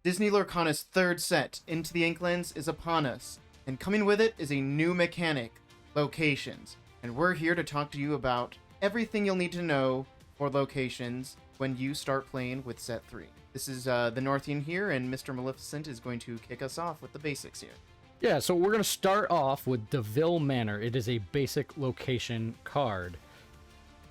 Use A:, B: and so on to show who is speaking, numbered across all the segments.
A: Disney Lorcana's third set, Into the Inklands, is upon us, and coming with it is a new mechanic, locations. And we're here to talk to you about everything you'll need to know for locations when you start playing with set 3. This is the Northian here, and Mr. Maleficent is going to kick us off with the basics here.
B: Yeah, so we're going to start off with Deville Manor. It is a basic location card.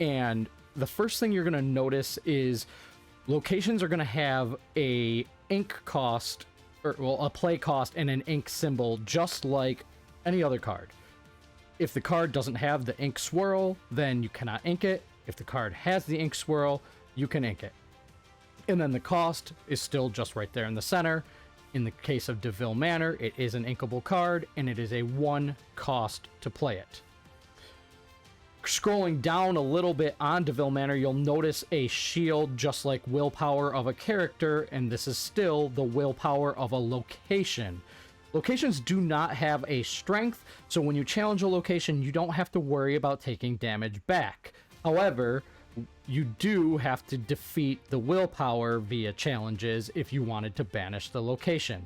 B: And the first thing you're going to notice is locations are going to have a ink cost, or well, a play cost and an ink symbol, just like any other card. If the card doesn't have the ink swirl, then you cannot ink it. If the card has the ink swirl, you can ink it. And then the cost is still just right there in the center. In the case of Deville Manor, it is an inkable card, and it is a 1 cost to play it. Scrolling down a little bit on Deville Manor, you'll notice a shield just like Willpower of a character, and this is still the Willpower of a location. Locations do not have a strength, so when you challenge a location, you don't have to worry about taking damage back. However, you do have to defeat the willpower via challenges if you wanted to banish the location.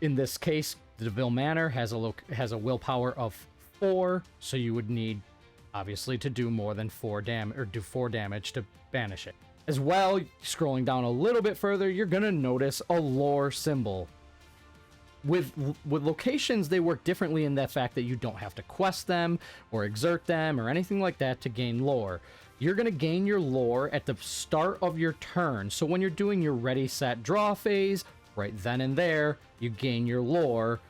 B: In this case, Deville Manor has a willpower of 4, so you would need obviously to do more than 4 damage to banish it. As well, scrolling down a little bit further, you're gonna notice a lore symbol. With locations, they work differently in that fact that you don't have to quest them or exert them or anything like that to gain lore. You're going to gain your lore at the start of your turn. So when you're doing your ready, set, draw phase, right then and there, you gain your lore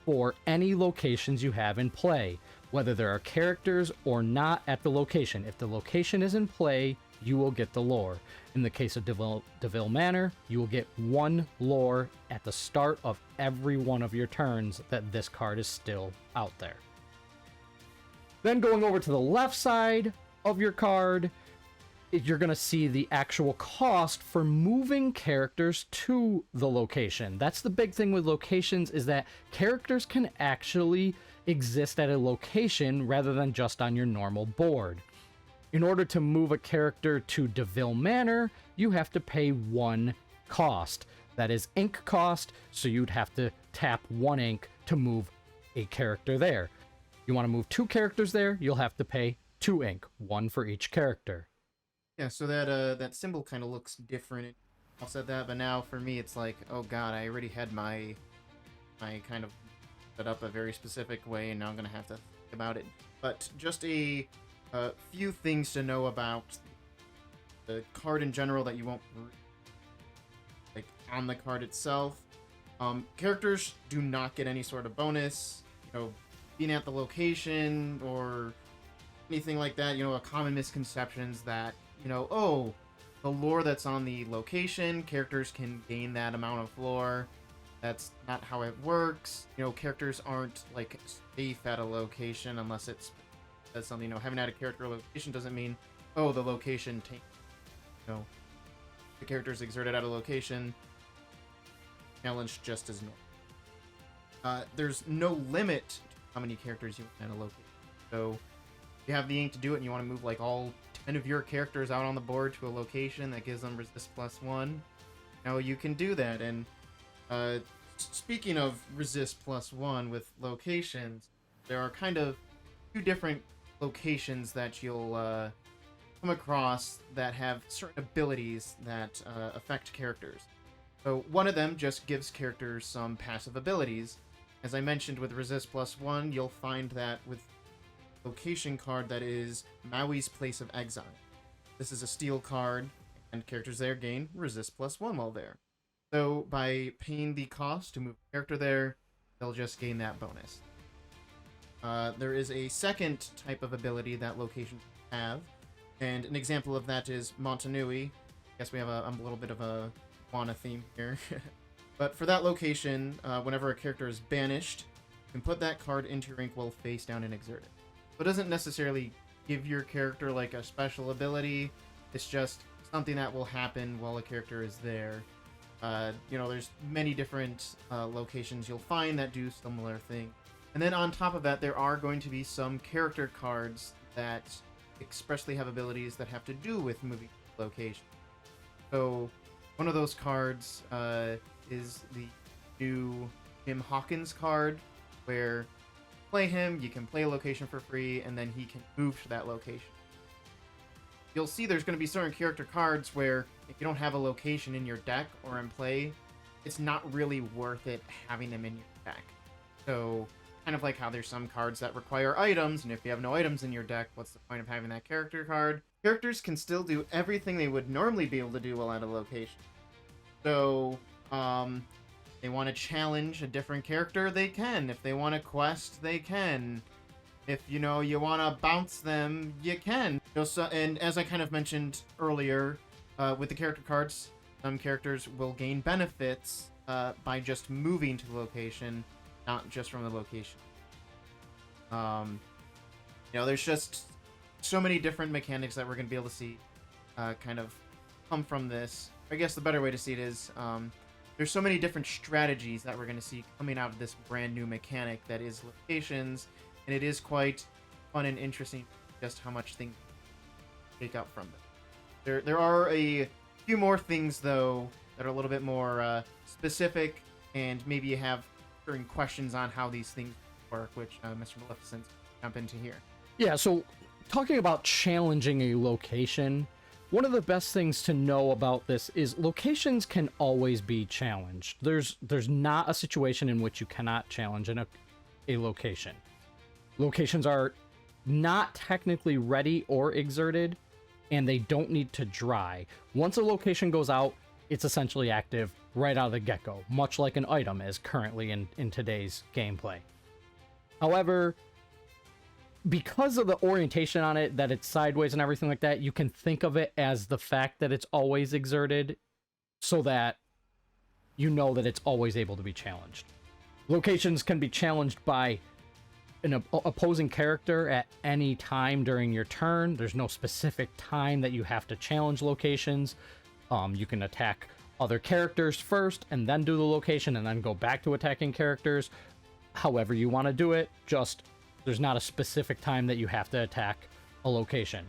B: for any locations you have in play, whether there are characters or not at the location. If the location is in play, you will get the lore. In the case of Deville Manor, you will get 1 lore at the start of every one of your turns that this card is still out there. Then going over to the left side of your card, you're going to see the actual cost for moving characters to the location. That's the big thing with locations, is that characters can actually exist at a location rather than just on your normal board. In order to move a character to Deville Manor, you have to pay 1 cost. That is ink cost, so you'd have to tap 1 ink to move a character there. You want to move 2 characters there, you'll have to pay 2 ink, 1 for each character.
A: Yeah, so that symbol kind of looks different. I said that, but now for me it's like, oh god, I already had my kind of set up a very specific way, and now I'm gonna have to think about it. But just a few things to know about the card in general that you won't like on the card itself. Characters do not get any sort of bonus, being at the location or anything like that. A common misconceptions that, oh, the lore that's on the location, characters can gain that amount of lore. That's not how it works. Characters aren't like safe at a location unless it's something. Having at a character location doesn't mean, oh, the location the characters exerted at a location challenge just as normal. There's no limit to how many characters you want at a location. So if you have the ink to do it and you want to move like all 10 of your characters out on the board to a location that gives them resist +1, you can do that. And speaking of resist +1 with locations, there are kind of 2 different locations that you'll come across that have certain abilities that affect characters. So one of them just gives characters some passive abilities. As I mentioned with resist +1, you'll find that with location card that is Maui's Place of Exile. This is a steel card, and characters there gain resist +1 while there. So by paying the cost to move a character there, they'll just gain that bonus. There is a second type of ability that locations have, and an example of that is Montanui. I guess we have a little bit of a Wana theme here. But for that location, whenever a character is banished, you can put that card into your inkwell face down and exert it. So it doesn't necessarily give your character like a special ability, it's just something that will happen while a character is there. There's many different locations you'll find that do similar things. And then on top of that, there are going to be some character cards that expressly have abilities that have to do with moving location. So One of those cards is the new Jim Hawkins card, where play him, you can play a location for free, and then he can move to that location. You'll see there's going to be certain character cards where if you don't have a location in your deck or in play, it's not really worth it having them in your deck. So, kind of like how there's some cards that require items, and if you have no items in your deck, what's the point of having that character card? Characters can still do everything they would normally be able to do while at a location. So, they want to challenge a different character, they can. If they want to quest, they can. If, you want to bounce them, you can. And as I kind of mentioned earlier, with the character cards, some characters will gain benefits by just moving to the location, not just from the location. There's just so many different mechanics that we're going to be able to see kind of come from this. I guess the better way to see it is there's so many different strategies that we're going to see coming out of this brand new mechanic that is locations, and it is quite fun and interesting just how much things take up from it. There are a few more things, though, that are a little bit more specific, and maybe you have certain questions on how these things work, which Mr. Maleficent jump into here.
B: Yeah, so talking about challenging a location, one of the best things to know about this is locations can always be challenged. There's not a situation in which you cannot challenge a location. Locations are not technically ready or exerted, and they don't need to dry. Once a location goes out, it's essentially active right out of the get-go, much like an item is currently in today's gameplay. However, because of the orientation on it, that it's sideways and everything like that, you can think of it as the fact that it's always exerted, so that you know that it's always able to be challenged. Locations can be challenged by an opposing character at any time during your turn. There's no specific time that you have to challenge locations. You can attack other characters first and then do the location and then go back to attacking characters. However you want to do it, just there's not a specific time that you have to attack a location.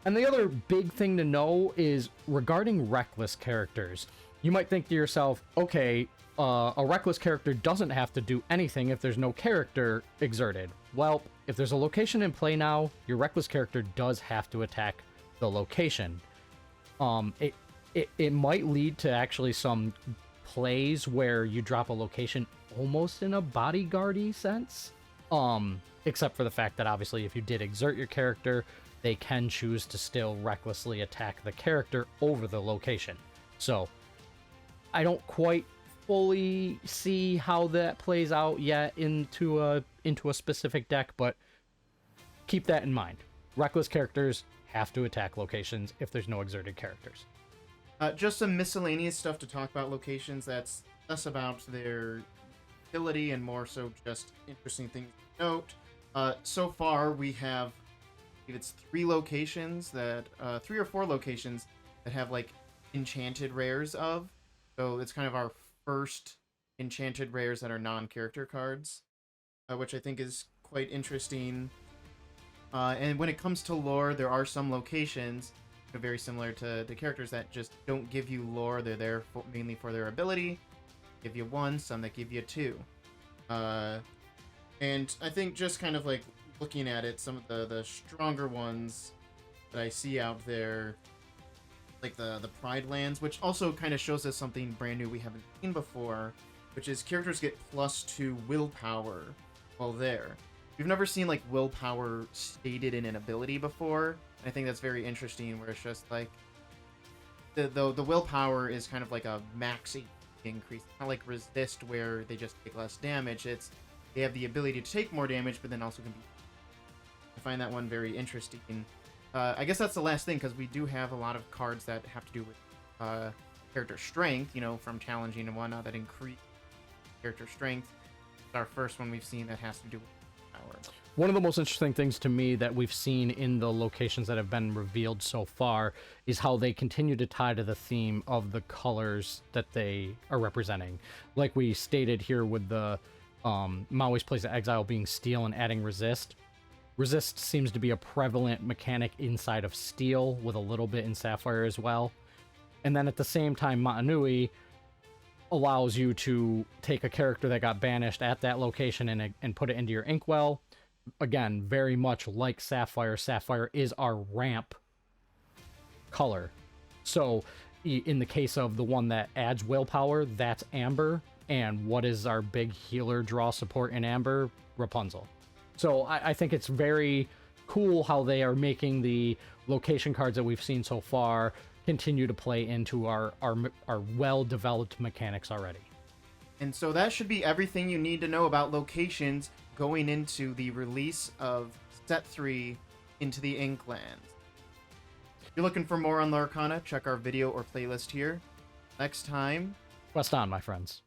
B: And the other big thing to know is regarding reckless characters. You might think to yourself, okay, a reckless character doesn't have to do anything if there's no character exerted. Well, if there's a location in play now, your reckless character does have to attack the location. It might lead to actually some plays where you drop a location almost in a bodyguard-y sense. Except for the fact that obviously if you did exert your character, they can choose to still recklessly attack the character over the location. So, I don't quite fully see how that plays out yet into a specific deck, but keep that in mind. Reckless characters have to attack locations if there's no exerted characters.
A: Just some miscellaneous stuff to talk about locations. That's less about their utility and more so just interesting things to note. So far, we have, I believe it's 3 locations that, 3 or 4 locations that have like enchanted rares of. So it's kind of our first enchanted rares that are non-character cards, which I think is quite interesting. And when it comes to lore, there are some locations very similar to the characters that just don't give you lore. They're there mainly for their ability. Give you 1, some that give you 2. And I think just kind of like looking at it, some of the stronger ones that I see out there, like the Pride Lands, which also kind of shows us something brand new we haven't seen before, which is characters get +2 willpower while there. We've never seen like willpower stated in an ability before. I think that's very interesting, where it's just like the willpower is kind of like a max increase, not like resist where they just take less damage. It's they have the ability to take more damage, but then also can be. I find that one very interesting. I guess that's the last thing, because we do have a lot of cards that have to do with character strength, from challenging and whatnot, that increase character strength. It's our first one we've seen that has to do with power.
B: One of the most interesting things to me that we've seen in the locations that have been revealed so far is how they continue to tie to the theme of the colors that they are representing. Like we stated here with the Maui's Place of Exile being steel and adding resist. Resist seems to be a prevalent mechanic inside of steel, with a little bit in Sapphire as well. And then at the same time, Ma'anui allows you to take a character that got banished at that location and put it into your inkwell. Again, very much like Sapphire. Sapphire is our ramp color. So in the case of the one that adds willpower, that's Amber. And what is our big healer draw support in Amber? Rapunzel. So I think it's very cool how they are making the location cards that we've seen so far continue to play into our well-developed mechanics already.
A: And so that should be everything you need to know about locations going into the release of Set 3 into the Inklands. If you're looking for more on Lorcana, check our video or playlist here. Next time,
B: Quest on, my friends.